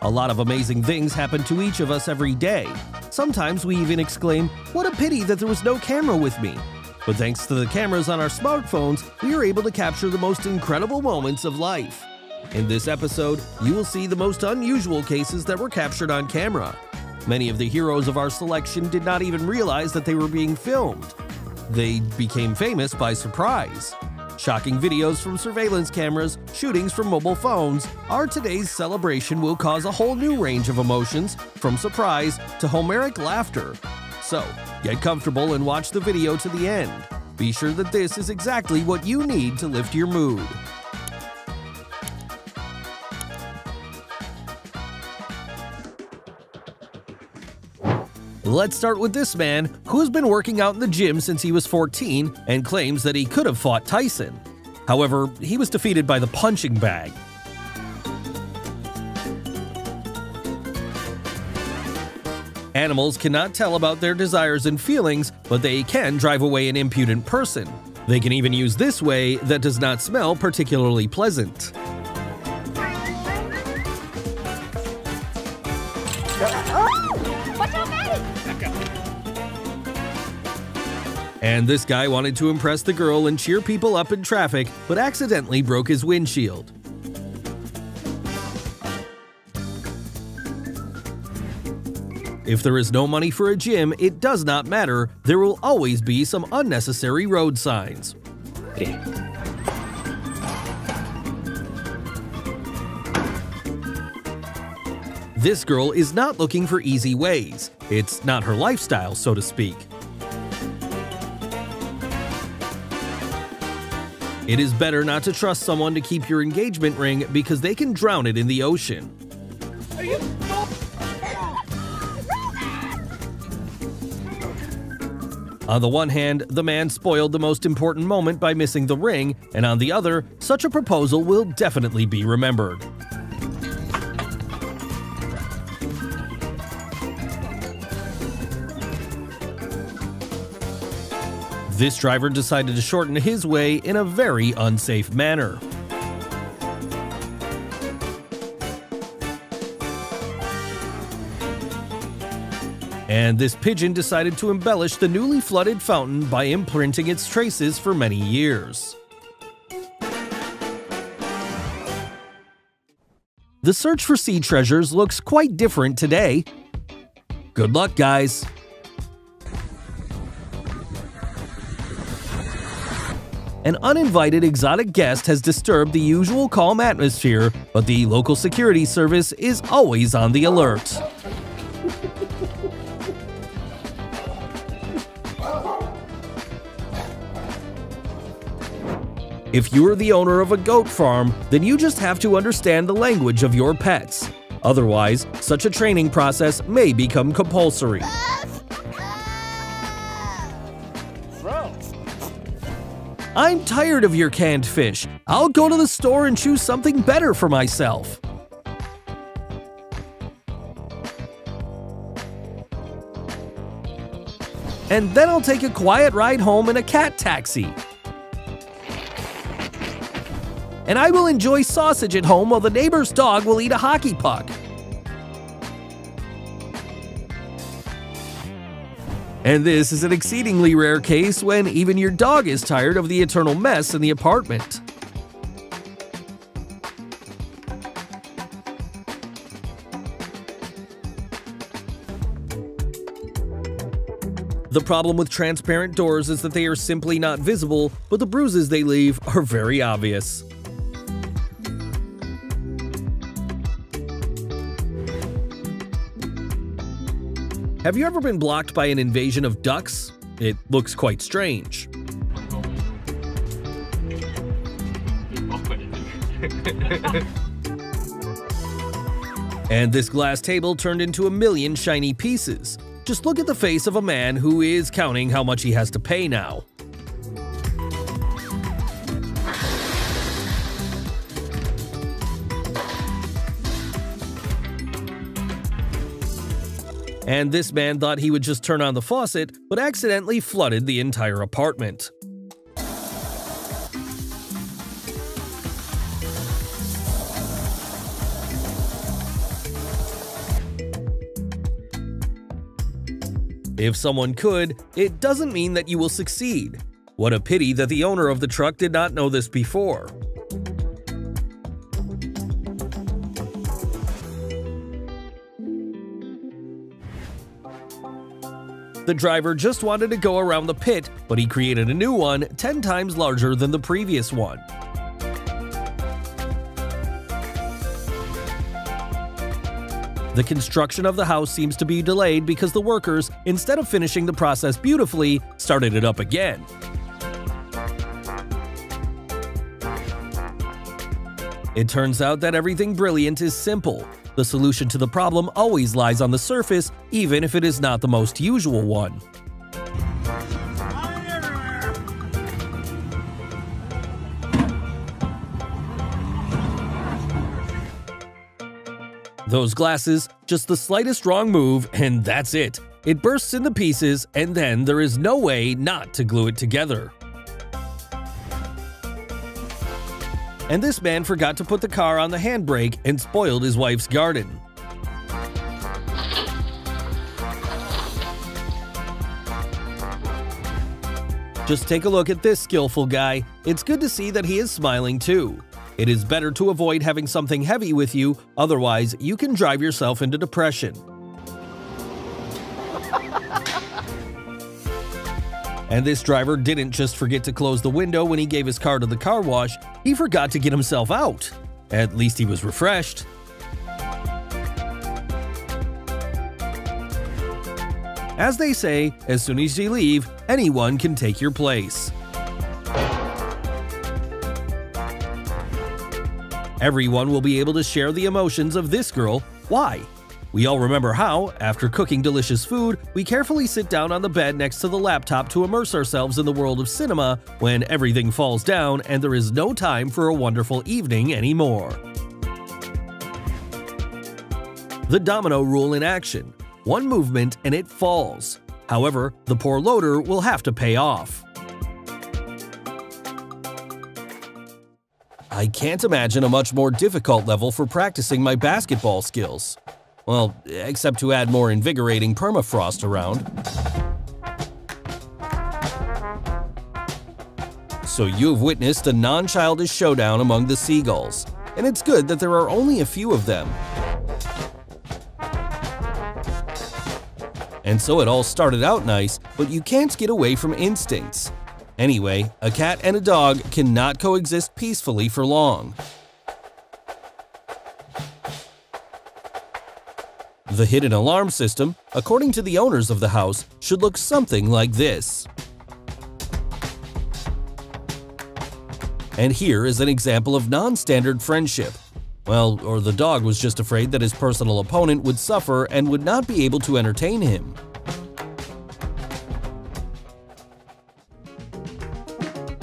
A lot of amazing things happen to each of us every day. Sometimes we even exclaim, "What a pity that there was no camera with me." But thanks to the cameras on our smartphones, we are able to capture the most incredible moments of life. In this episode, you will see the most unusual cases that were captured on camera. Many of the heroes of our selection did not even realize that they were being filmed. They became famous by surprise. Shocking videos from surveillance cameras, shootings from mobile phones. Our today's celebration will cause a whole new range of emotions, from surprise to homeric laughter. So, get comfortable and watch the video to the end. Be sure that this is exactly what you need to lift your mood. Let's start with this man, who has been working out in the gym since he was 14 and claims that he could have fought Tyson. However, he was defeated by the punching bag. Animals cannot tell about their desires and feelings, but they can drive away an impudent person. They can even use this way that does not smell particularly pleasant. And this guy wanted to impress the girl and cheer people up in traffic, but accidentally broke his windshield. If there is no money for a gym, it does not matter. There will always be some unnecessary road signs. This girl is not looking for easy ways. It's not her lifestyle, so to speak. It is better not to trust someone to keep your engagement ring because they can drown it in the ocean. On the one hand, the man spoiled the most important moment by missing the ring, and on the other, such a proposal will definitely be remembered. This driver decided to shorten his way in a very unsafe manner. And this pigeon decided to embellish the newly flooded fountain by imprinting its traces for many years. The search for sea treasures looks quite different today. Good luck, guys! An uninvited exotic guest has disturbed the usual calm atmosphere, but the local security service is always on the alert. If you're the owner of a goat farm, then you just have to understand the language of your pets. Otherwise, such a training process may become compulsory. I'm tired of your canned fish. I'll go to the store and choose something better for myself. And then I'll take a quiet ride home in a cat taxi. And I will enjoy sausage at home while the neighbor's dog will eat a hockey puck. And this is an exceedingly rare case when even your dog is tired of the eternal mess in the apartment. The problem with transparent doors is that they are simply not visible, but the bruises they leave are very obvious. Have you ever been blocked by an invasion of ducks? It looks quite strange. And this glass table turned into a million shiny pieces. Just look at the face of a man who is counting how much he has to pay now. And this man thought he would just turn on the faucet, but accidentally flooded the entire apartment. If someone could, it doesn't mean that you will succeed. What a pity that the owner of the truck did not know this before. The driver just wanted to go around the pit, but he created a new one 10 times larger than the previous one. The construction of the house seems to be delayed because the workers, instead of finishing the process beautifully, started it up again. It turns out that everything brilliant is simple. The solution to the problem always lies on the surface, even if it is not the most usual one. Those glasses, just the slightest wrong move, and that's it. It bursts into pieces, and then there is no way not to glue it together. And this man forgot to put the car on the handbrake and spoiled his wife's garden. Just take a look at this skillful guy. It's good to see that he is smiling too. It is better to avoid having something heavy with you, otherwise you can drive yourself into depression. And this driver didn't just forget to close the window when he gave his car to the car wash, he forgot to get himself out. At least he was refreshed. As they say, as soon as you leave, anyone can take your place. Everyone will be able to share the emotions of this girl. Why? We all remember how, after cooking delicious food, we carefully sit down on the bed next to the laptop to immerse ourselves in the world of cinema when everything falls down and there is no time for a wonderful evening anymore. The domino rule in action. One movement and it falls. However, the poor loader will have to pay off. I can't imagine a much more difficult level for practicing my basketball skills. Well, except to add more invigorating permafrost around. So you've witnessed a non-childish showdown among the seagulls, and it's good that there are only a few of them. And so it all started out nice, but you can't get away from instincts. Anyway, a cat and a dog cannot coexist peacefully for long. The hidden alarm system, according to the owners of the house, should look something like this. And here is an example of non-standard friendship. Well, or the dog was just afraid that his personal opponent would suffer and would not be able to entertain him.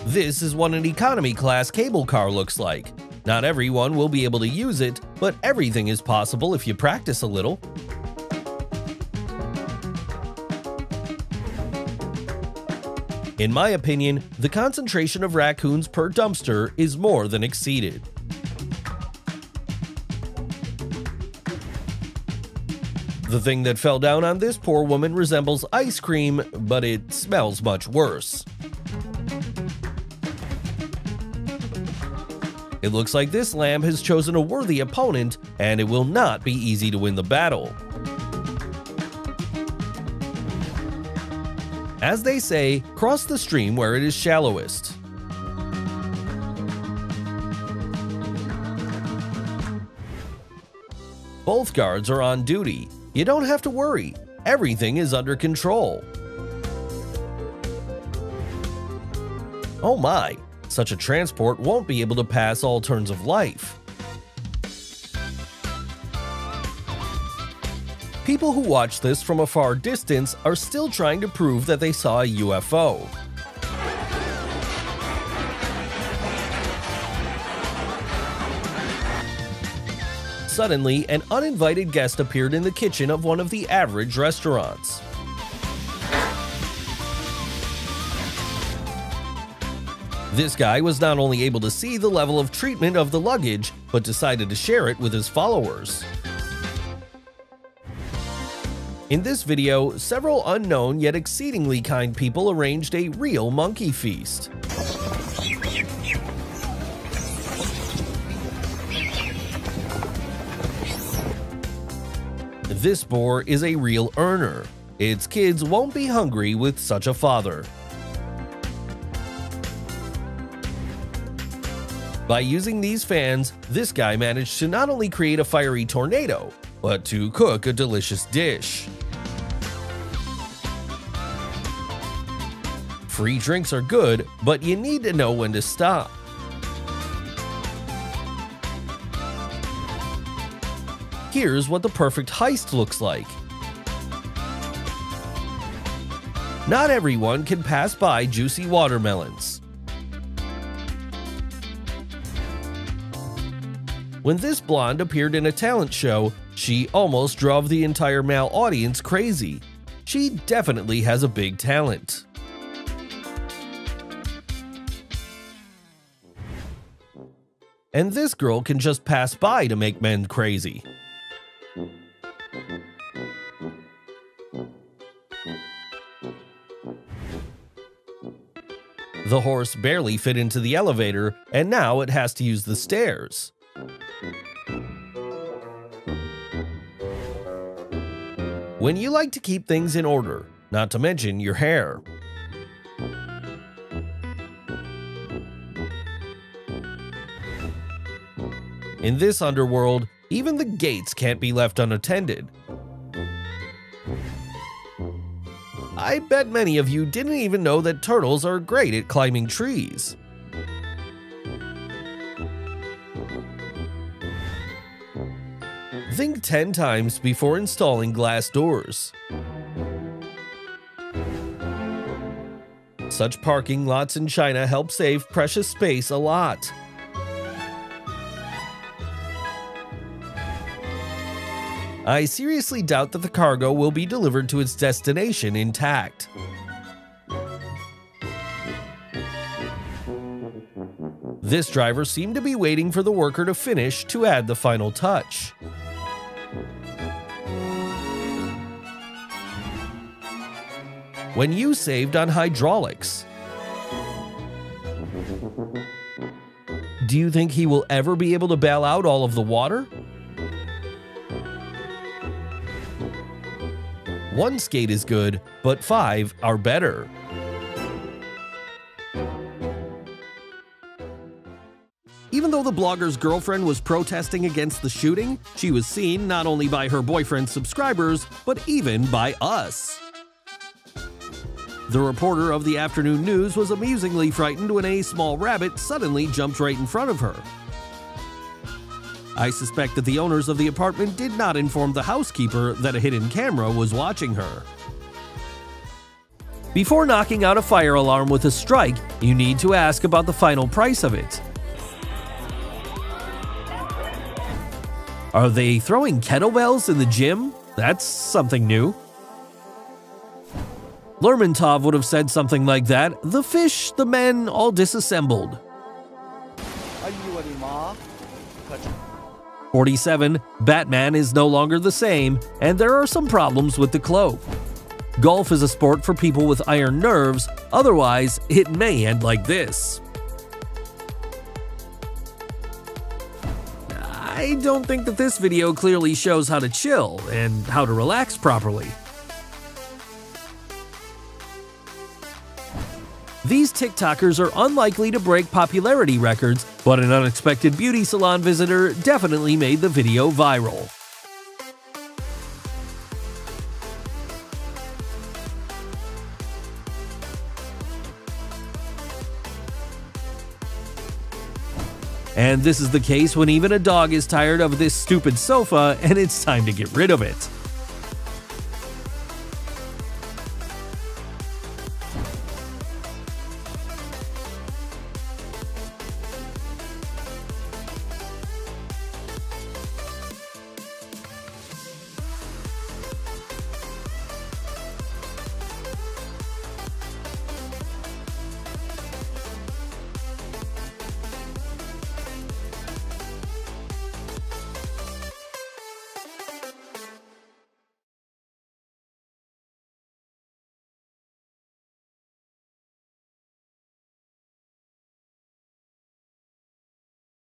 This is what an economy-class cable car looks like. Not everyone will be able to use it, but everything is possible if you practice a little. In my opinion, the concentration of raccoons per dumpster is more than exceeded. The thing that fell down on this poor woman resembles ice cream, but it smells much worse. It looks like this lamb has chosen a worthy opponent, and it will not be easy to win the battle. As they say, cross the stream where it is shallowest. Both guards are on duty. You don't have to worry. Everything is under control. Oh my! Such a transport won't be able to pass all turns of life. People who watch this from a far distance are still trying to prove that they saw a UFO. Suddenly, an uninvited guest appeared in the kitchen of one of the average restaurants. This guy was not only able to see the level of treatment of the luggage, but decided to share it with his followers. In this video, several unknown yet exceedingly kind people arranged a real monkey feast. This boar is a real earner. Its kids won't be hungry with such a father. By using these fans, this guy managed to not only create a fiery tornado, but to cook a delicious dish. Free drinks are good, but you need to know when to stop. Here's what the perfect heist looks like. Not everyone can pass by juicy watermelons. When this blonde appeared in a talent show, she almost drove the entire male audience crazy. She definitely has a big talent. And this girl can just pass by to make men crazy. The horse barely fit into the elevator, and now it has to use the stairs. When you like to keep things in order, not to mention your hair. In this underworld, even the gates can't be left unattended. I bet many of you didn't even know that turtles are great at climbing trees. Think 10 times before installing glass doors. Such parking lots in China help save precious space a lot. I seriously doubt that the cargo will be delivered to its destination intact. This driver seemed to be waiting for the worker to finish to add the final touch. When you saved on hydraulics, do you think he will ever be able to bail out all of the water? One skate is good, but 5 are better. Even though the blogger's girlfriend was protesting against the shooting, she was seen not only by her boyfriend's subscribers, but even by us. The reporter of the afternoon news was amusingly frightened when a small rabbit suddenly jumped right in front of her. I suspect that the owners of the apartment did not inform the housekeeper that a hidden camera was watching her. Before knocking out a fire alarm with a strike, you need to ask about the final price of it. Are they throwing kettlebells in the gym? That's something new. Lermontov would have said something like that. The fish, the men, all disassembled. 47. Batman is no longer the same, and there are some problems with the cloak. Golf is a sport for people with iron nerves, otherwise it may end like this. I don't think that this video clearly shows how to chill and how to relax properly. These TikTokers are unlikely to break popularity records, but an unexpected beauty salon visitor definitely made the video viral. And this is the case when even a dog is tired of this stupid sofa and it's time to get rid of it.